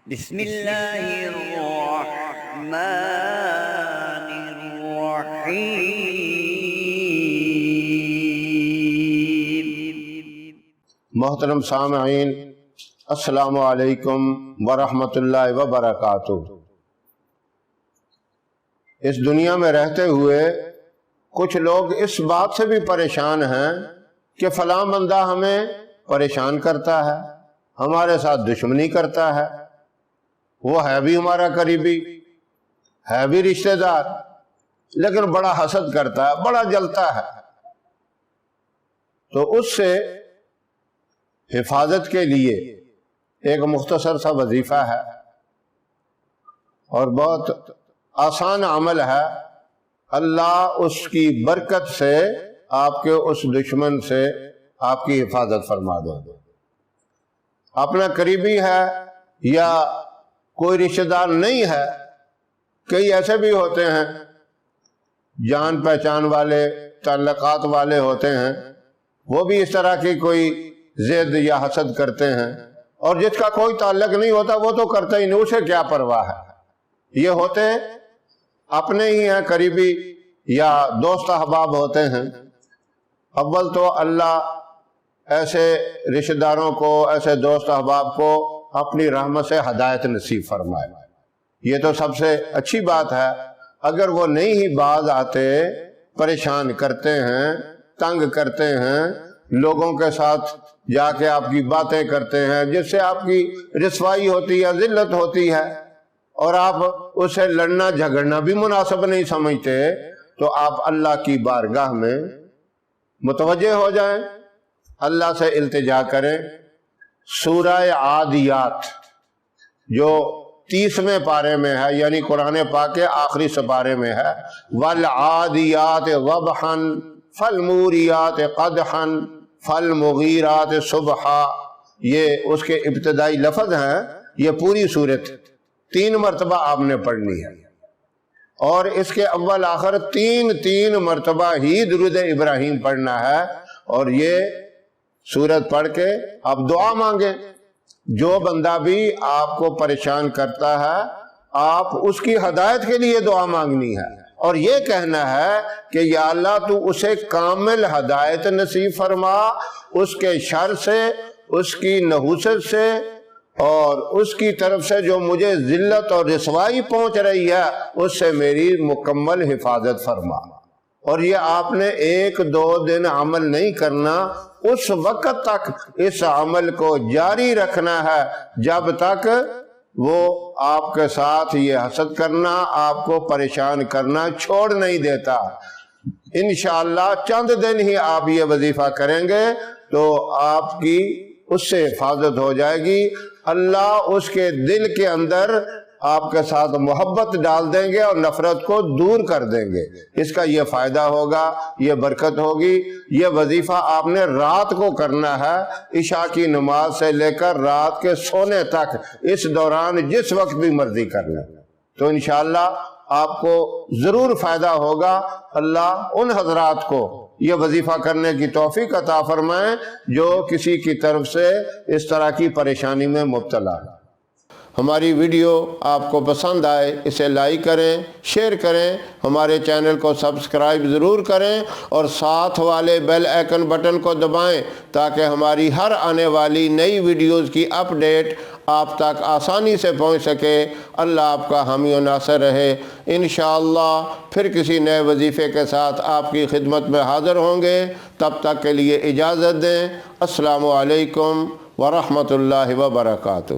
بسم اللہ الرحمن الرحیم۔ محترم سامعین، السلام علیکم ورحمۃ اللہ وبرکاتہ۔ اس دنیا میں رہتے ہوئے کچھ لوگ اس بات سے بھی پریشان ہیں کہ فلاں بندہ ہمیں پریشان کرتا ہے، ہمارے ساتھ دشمنی کرتا ہے، وہ ہے بھی ہمارا قریبی، ہے بھی رشتہ دار، لیکن بڑا حسد کرتا ہے، بڑا جلتا ہے۔ تو اس سے حفاظت کے لیے ایک مختصر سا وظیفہ ہے اور بہت آسان عمل ہے۔ اللہ اس کی برکت سے آپ کے اس دشمن سے آپ کی حفاظت فرما دے۔ اپنا قریبی ہے یا کوئی رشتہ دار نہیں ہے، کئی ایسے بھی ہوتے ہیں جان پہچان والے، تعلقات والے ہوتے ہیں، وہ بھی اس طرح کی کوئی ضد یا حسد کرتے ہیں، اور جس کا کوئی تعلق نہیں ہوتا وہ تو کرتا ہی نہیں، اسے کیا پرواہ ہے۔ یہ ہوتے اپنے ہی ہیں قریبی یا دوست احباب ہوتے ہیں۔ اول تو اللہ ایسے رشتہ داروں کو، ایسے دوست احباب کو اپنی رحمت سے ہدایت نصیب فرمائے، یہ تو سب سے اچھی بات ہے۔ اگر وہ نہیں ہی باز آتے، پریشان کرتے ہیں، تنگ کرتے ہیں، لوگوں کے ساتھ جا کے آپ کی باتیں کرتے ہیں جس سے آپ کی رسوائی ہوتی ہے، ذلت ہوتی ہے، اور آپ اسے لڑنا جھگڑنا بھی مناسب نہیں سمجھتے، تو آپ اللہ کی بارگاہ میں متوجہ ہو جائیں، اللہ سے التجا کریں۔ سورہ عادیات جو 30ویں پارے میں ہے، یعنی قرآن پاک کے آخری سپارے میں ہے، وَالْعَادِيَاتِ ضَبْحًا فَالْمُورِيَاتِ قَدْحًا فَالْمُغِيرَاتِ صُبْحًا، یہ اس کے ابتدائی لفظ ہیں۔ یہ پوری سورت 3 مرتبہ آپ نے پڑھنی ہے، اور اس کے اول آخر 3 مرتبہ ہی درود ابراہیم پڑھنا ہے، اور یہ سورت پڑھ کے آپ دعا مانگیں۔ جو بندہ بھی آپ کو پریشان کرتا ہے، آپ اس کی ہدایت کے لیے دعا مانگنی ہے، اور یہ کہنا ہے کہ یا اللہ تو اسے کامل ہدایت نصیب فرما، اس کے شر سے، اس کی نحوست سے، اور اس کی طرف سے جو مجھے ذلت اور رسوائی پہنچ رہی ہے، اس سے میری مکمل حفاظت فرما۔ اور یہ آپ نے 1-2 دن عمل نہیں کرنا، اس وقت تک اس عمل کو جاری رکھنا ہے جب تک وہ آپ کے ساتھ یہ حسد کرنا، آپ کو پریشان کرنا چھوڑ نہیں دیتا۔ انشاءاللہ چند دن ہی آپ یہ وظیفہ کریں گے تو آپ کی اس سے حفاظت ہو جائے گی۔ اللہ اس کے دل کے اندر آپ کے ساتھ محبت ڈال دیں گے اور نفرت کو دور کر دیں گے۔ اس کا یہ فائدہ ہوگا، یہ برکت ہوگی۔ یہ وظیفہ آپ نے رات کو کرنا ہے، عشاء کی نماز سے لے کر رات کے سونے تک، اس دوران جس وقت بھی مرضی کرنا، تو انشاءاللہ آپ کو ضرور فائدہ ہوگا۔ اللہ ان حضرات کو یہ وظیفہ کرنے کی توفیق عطا فرمائیں جو کسی کی طرف سے اس طرح کی پریشانی میں مبتلا ہے۔ ہماری ویڈیو آپ کو پسند آئے اسے لائک کریں، شیئر کریں، ہمارے چینل کو سبسکرائب ضرور کریں، اور ساتھ والے بیل آئیکن بٹن کو دبائیں تاکہ ہماری ہر آنے والی نئی ویڈیوز کی اپڈیٹ آپ تک آسانی سے پہنچ سکے۔ اللہ آپ کا حامی و ناصر رہے۔ انشاءاللہ پھر کسی نئے وظیفے کے ساتھ آپ کی خدمت میں حاضر ہوں گے، تب تک کے لیے اجازت دیں۔ السلام علیکم ورحمۃ اللہ وبرکاتہ۔